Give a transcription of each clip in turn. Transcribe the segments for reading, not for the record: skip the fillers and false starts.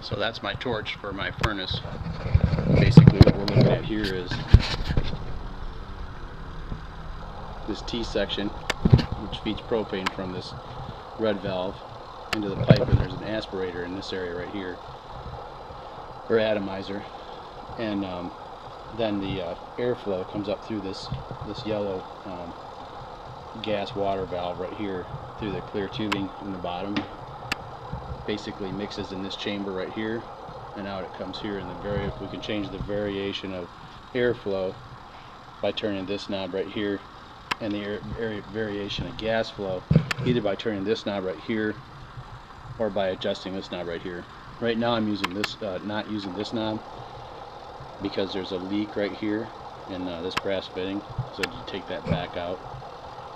So that's my torch for my furnace. Basically what we're looking at here is this T section, which feeds propane from this red valve into the pipe, and there's an aspirator in this area right here, or atomizer, and then the airflow comes up through this yellow gas water valve right here through the clear tubing in the bottom. Basically mixes in this chamber right here, and out it comes here. And we can change the variation of airflow by turning this knob right here, and the variation of gas flow either by turning this knob right here or by adjusting this knob right here. Right now I'm using this, not using this knob, because there's a leak right here in this brass fitting. So you take that back out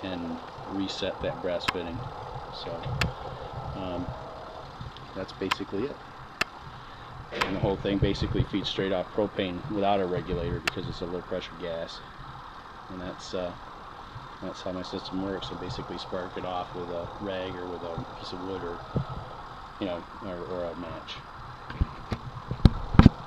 and reset that brass fitting. So that's basically it. And the whole thing basically feeds straight off propane without a regulator, because it's a low pressure gas. And that's how my system works. So basically spark it off with a rag or with a piece of wood, or or a match.